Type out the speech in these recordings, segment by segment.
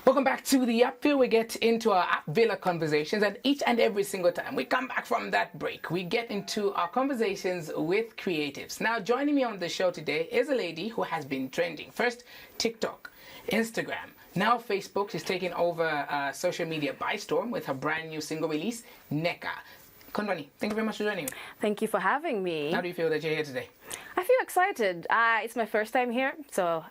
Welcome back to the Upville. We get into our Upville conversations, and each and every single time we come back from that break, we get into our conversations with creatives. Now, joining me on the show today is a lady who has been trending. First, TikTok, Instagram, now Facebook. She's taking over social media by storm with her brand new single release, Neka. Khondwani, thank you very much for joining me. Thank you for having me. How do you feel that you're here today? I feel excited. It's my first time here, so...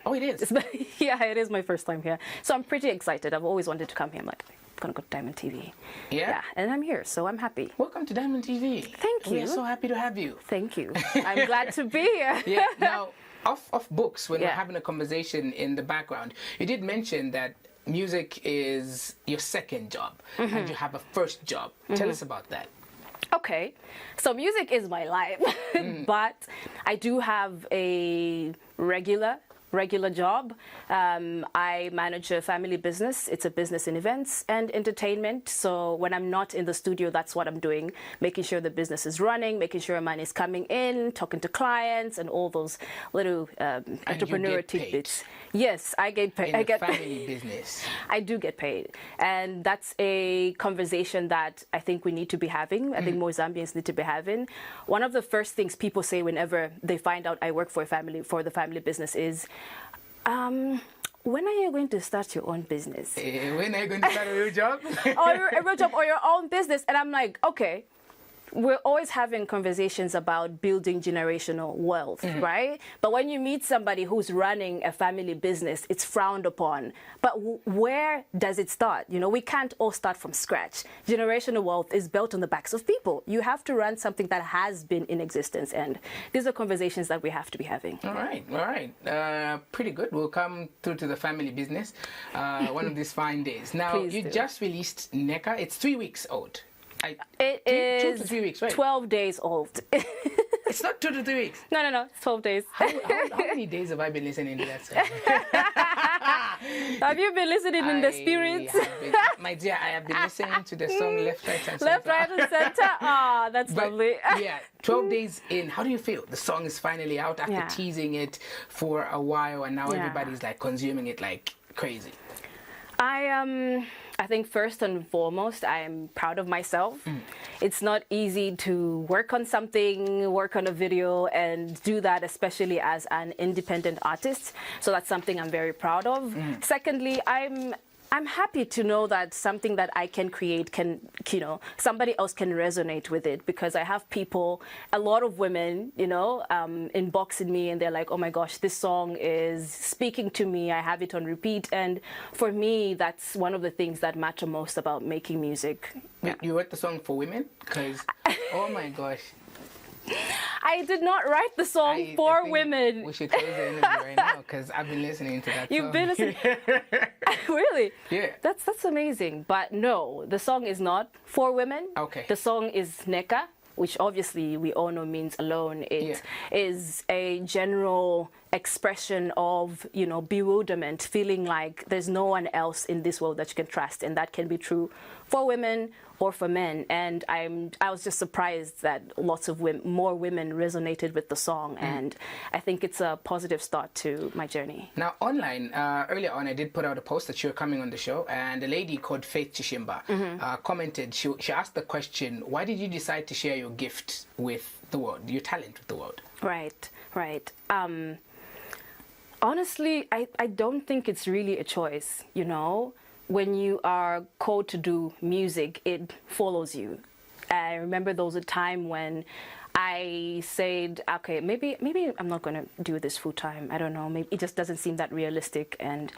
oh, it is? Yeah, it is my first time here. So I'm pretty excited. I've always wanted to come here. I'm like, I'm going to go to Diamond TV. Yeah? And I'm here, so I'm happy. Welcome to Diamond TV. Thank you. We're so happy to have you. Thank you. I'm glad to be here. Yeah. Now, off books, when we're having a conversation in the background, you did mention that music is your second job, and you have a first job. Tell us about that. Okay, so music is my life, but I do have a regular job. I manage a family business. It's a business in events and entertainment. So when I'm not in the studio, that's what I'm doing, making sure the business is running, making sure money is coming in, talking to clients, and all those little entrepreneur tidbits. Yes, I get paid. I get family business. I do get paid, and that's a conversation that I think we need to be having. I think more Zambians need to be having. One of the first things people say whenever they find out I work for the family business is, when are you going to start your own business? When are you going to start a real job? Or a real job or your own business? And I'm like, okay. We're always having conversations about building generational wealth, right? But when you meet somebody who's running a family business, it's frowned upon. But where does it start? You know, we can't all start from scratch. Generational wealth is built on the backs of people. You have to run something that has been in existence, and these are conversations that we have to be having. All right. Pretty good. We'll come through to the family business one of these fine days. Now, you just released Neka. It's 3 weeks old. It is 2 to 3 weeks, right? 12 days old. It's not 2 to 3 weeks. No, it's 12 days. How many days have I been listening to that song? Have you been listening in the spirit? My dear, I have been listening to the song Left, Right, and Center. Left, Right, and Center? Ah, that's lovely. Yeah, 12 days in. How do you feel? The song is finally out after teasing it for a while, and now everybody's like consuming it like crazy. I think first and foremost, I am proud of myself. It's not easy to work on something, work on a video, and do that, especially as an independent artist. So that's something I'm very proud of. Secondly, I'm happy to know that something that I can create can, somebody else can resonate with it, because I have people, a lot of women, inboxing me, and they're like, oh my gosh, this song is speaking to me. I have it on repeat. And for me, that's one of the things that matter most about making music. You wrote the song for women? Because, oh my gosh. I did not write the song for women. We should close the interview right now, because I've been listening to that You've been listening? Really? Yeah. That's amazing. But no, the song is not for women. Okay. The song is Neka, which obviously we all know means alone. It is a general expression of, bewilderment, feeling like there's no one else in this world that you can trust, and that can be true for women or for men. And I was just surprised that more women resonated with the song, and I think it's a positive start to my journey. Now, online, earlier on, I did put out a post that you were coming on the show, and a lady called Faith Chishimba commented. She asked the question, why did you decide to share your gift with the world, your talent with the world? Right. Honestly, I don't think it's really a choice, When you are called to do music, it follows you. I remember there was a time when I said, okay, maybe I'm not going to do this full time. I don't know, maybe it just doesn't seem that realistic. And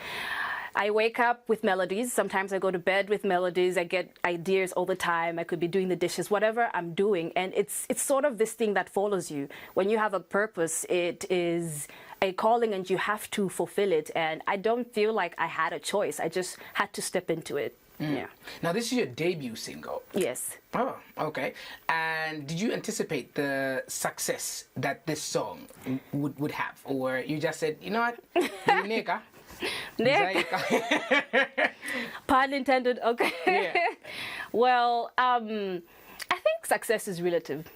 I wake up with melodies. Sometimes I go to bed with melodies. I get ideas all the time. I could be doing the dishes, whatever I'm doing. And it's sort of this thing that follows you. When you have a purpose, it is a calling and you have to fulfill it. And I don't feel like I had a choice. I just had to step into it. Yeah. Now, this is your debut single. Yes. Oh, okay. And did you anticipate the success that this song would have? Or you just said, you know what, Neka? Pun intended. Okay. Yeah. Well, I think success is relative.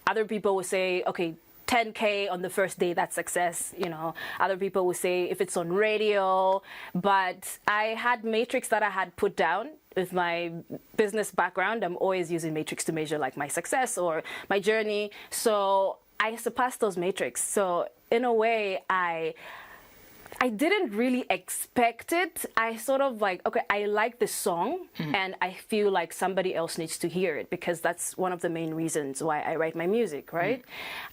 Other people will say, okay, 10K on the first day, that's success. You know, other people will say if it's on radio, but I had matrix that I had put down. With my business background, I'm always using matrix to measure like my success or my journey. So I surpassed those matrix. So in a way, I didn't really expect it. I sort of like, okay, I like this song and I feel like somebody else needs to hear it, because that's one of the main reasons why I write my music, right?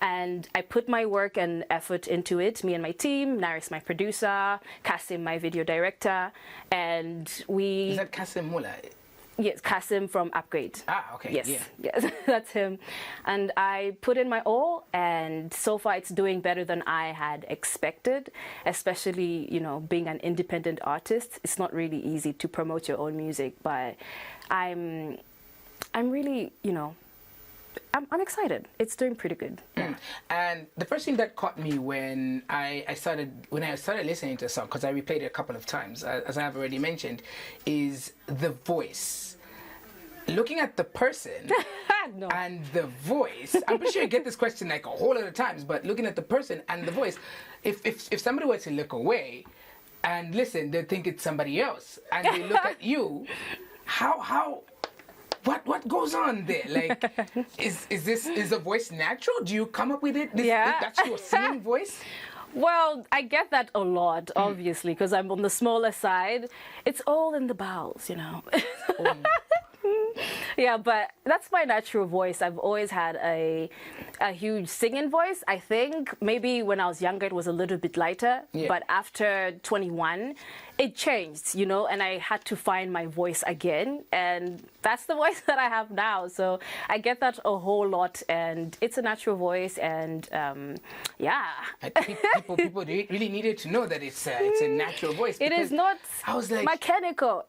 And I put my work and effort into it, me and my team, Naris, my producer, Kasim, my video director, and we... Is that Kasim Mula? Yes, Kasim from Upgrade. Ah, okay. Yes, yeah. yes, that's him. And I put in my all, and so far it's doing better than I had expected, especially, you know, being an independent artist. It's not really easy to promote your own music, but I'm really, you know, I'm excited. It's doing pretty good. Yeah. And the first thing that caught me when I started listening to the song, because I replayed it a couple of times, as I have already mentioned, is the voice. Looking at the person No. and the voice, I'm pretty sure you get this question like a whole lot of times, but looking at the person and the voice, if somebody were to look away and listen, they'd think it's somebody else, and they look at you, what goes on there? Like, is the voice natural? Do you come up with it? That's your singing voice? Well, I get that a lot, obviously, because I'm on the smaller side. It's all in the bowels, you know. Yeah, but that's my natural voice. I've always had a huge singing voice. I think maybe when I was younger it was a little bit lighter, but after 21 it changed, you know, and I had to find my voice again, and that's the voice that I have now. So I get that a whole lot, and it's a natural voice, and yeah. I think people really needed to know that it's a natural voice. It is not mechanical.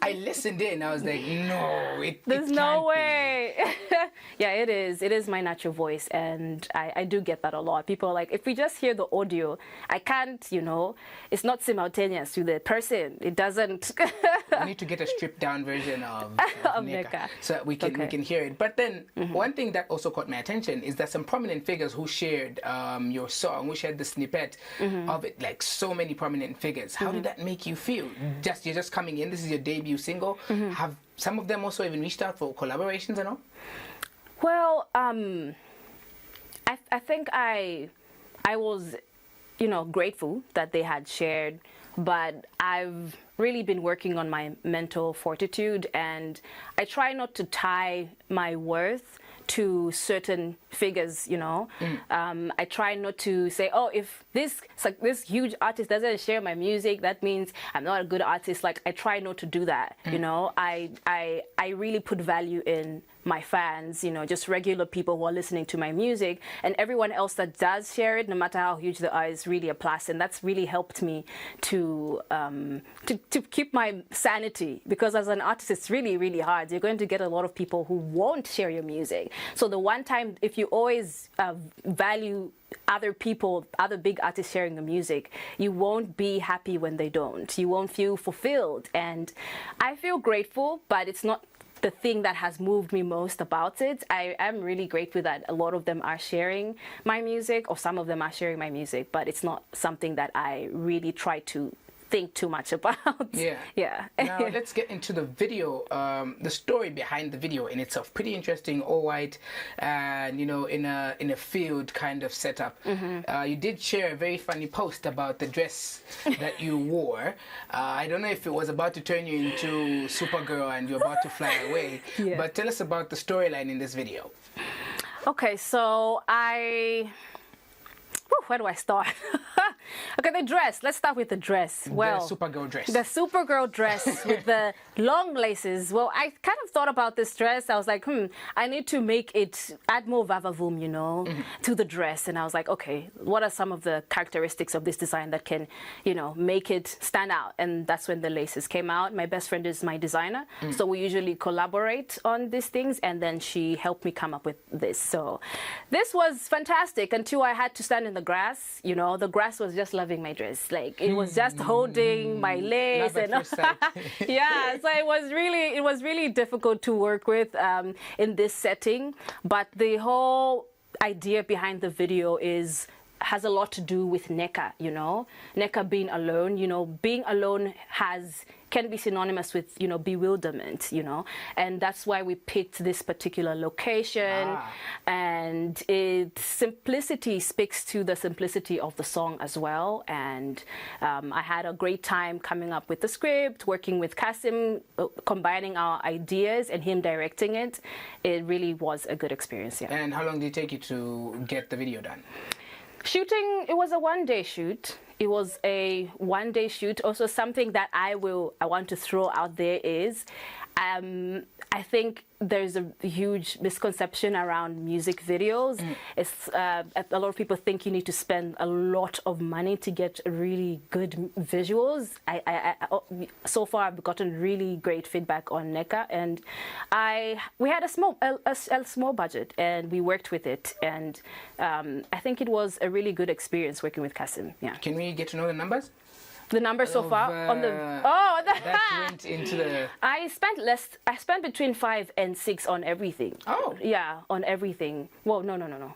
I listened in, I was like, no, there's no way. Yeah, it is. It is my natural voice, and I do get that a lot. People are like, if we just hear the audio, I can't, you know, it's not simultaneous to the person. It doesn't. We need to get a stripped down version of Neka, so that we can hear it. But then one thing that also caught my attention is that some prominent figures who shared your song, who shared the snippet of it, like so many prominent figures. How did that make you feel? You're just coming in, this is your debut single. Have some of them also even reached out for collaborations and all? Well, I think I was, you know, grateful that they had shared, but I've really been working on my mental fortitude, and I try not to tie my worth to certain figures, you know. I try not to say, oh, if this huge artist doesn't share my music, that means I'm not a good artist. Like, I try not to do that, you know. I really put value in my fans, you know, just regular people who are listening to my music, and everyone else that does share it, no matter how huge they are, is really a plus. And that's really helped me to keep my sanity, because as an artist it's really, really hard. You're going to get a lot of people who won't share your music. So the one time, if you always value other people, other big artists sharing the music, you won't be happy when they don't. You won't feel fulfilled. And I feel grateful, but it's not the thing that has moved me most about it. I am really grateful that a lot of them are sharing my music, or some of them are sharing my music, but it's not something that I really try to think too much about. Yeah. Now let's get into the video, the story behind the video in itself. Pretty interesting, all white, and you know, in a field kind of setup. You did share a very funny post about the dress that you wore. I don't know if it was about to turn you into Supergirl and you're about to fly away, but tell us about the storyline in this video. Okay, so where do I start? Okay, the dress. Let's start with the dress. Well, the Supergirl dress. The Supergirl dress with the long laces. Well, I kind of thought about this dress. I was like, I need to make it, add more vavavoom, you know, to the dress. And I was like, okay, what are some of the characteristics of this design that can, you know, make it stand out? And that's when the laces came out. My best friend is my designer, so we usually collaborate on these things, and then she helped me come up with this. So this was fantastic until I had to stand in the grass. You know, the grass was just loving my dress. Like, it was just holding my lace, and yeah, so it was really difficult to work with in this setting. But the whole idea behind the video has a lot to do with Neka, you know. Neka being alone, you know, being alone can be synonymous with, you know, bewilderment, you know. And that's why we picked this particular location. And its simplicity speaks to the simplicity of the song as well. And I had a great time coming up with the script, working with Kasim, combining our ideas and him directing it. It really was a good experience, yeah. And how long did it take you to get the video done? Shooting, it was a one-day shoot. It was a one-day shoot. Also, something that I want to throw out there is, I think there's a huge misconception around music videos. It's a lot of people think you need to spend a lot of money to get really good visuals. So far I've gotten really great feedback on NECA, and we had a small budget, and we worked with it, and I think it was a really good experience working with Kasim. Yeah. Can we get to know the numbers? The numbers so far on the that went into the. I spent between 5 and 6 on everything. Oh. Yeah, on everything. Well, no.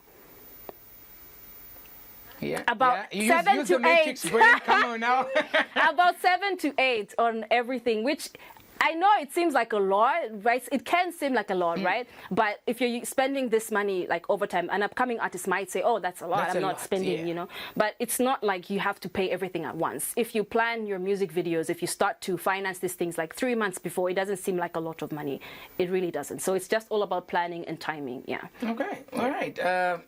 Yeah. About yeah. 7 use to the matrix 8. brain. Come on now. About 7 to 8 on everything, which I know it seems like a lot, right? It can seem like a lot, right? But if you're spending this money like over time, an upcoming artist might say, "Oh, that's a lot. I'm not spending," you know. But it's not like you have to pay everything at once. If you plan your music videos, if you start to finance these things like 3 months before, it doesn't seem like a lot of money. It really doesn't. So it's just all about planning and timing. Yeah. Okay. All right.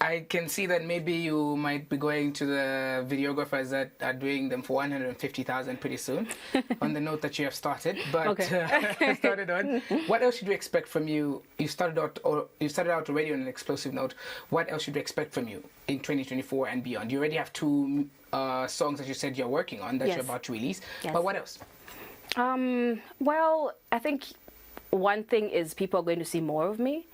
I can see that maybe you might be going to the videographers that are doing them for 150,000 pretty soon. On the note that you have started, but started on. What else should we expect from you? You started out already on an explosive note. What else should we expect from you in 2024 and beyond? You already have 2 songs that you said you're working on that you're about to release. Yes. But what else? Well, I think one thing is people are going to see more of me.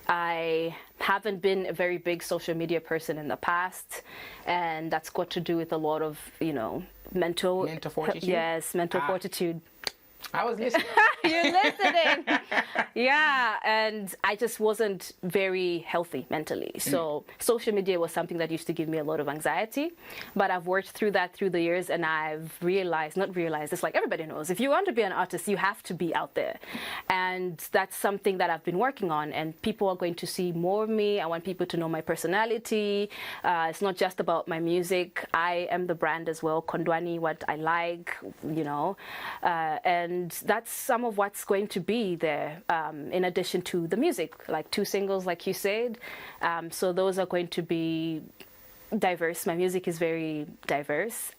I haven't been a very big social media person in the past, and that's got to do with a lot of, you know, mental fortitude. Yes, mental fortitude. I was listening. You're listening. Yeah, and I just wasn't very healthy mentally. So social media was something that used to give me a lot of anxiety. But I've worked through that through the years, and I've it's like everybody knows. If you want to be an artist, you have to be out there. And that's something that I've been working on, and people are going to see more of me. I want people to know my personality. It's not just about my music. I am the brand as well, Khondwani, what I like, you know. And that's some of what's going to be there, in addition to the music, like 2 singles, like you said. So those are going to be diverse. My music is very diverse.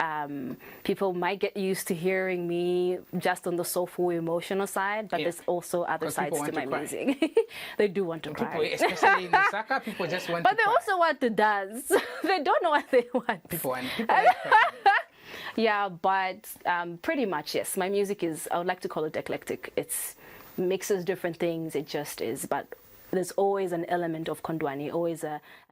People might get used to hearing me just on the soulful, emotional side, but there's also other sides to my music. They do want to cry. Especially in Lusaka, people just want to cry. But they also want to dance. They don't know what they want. People like crying. Yeah, but pretty much, yes. My music is, I would like to call it eclectic. It's mixes different things. It just is. But there's always an element of Khondwani, always a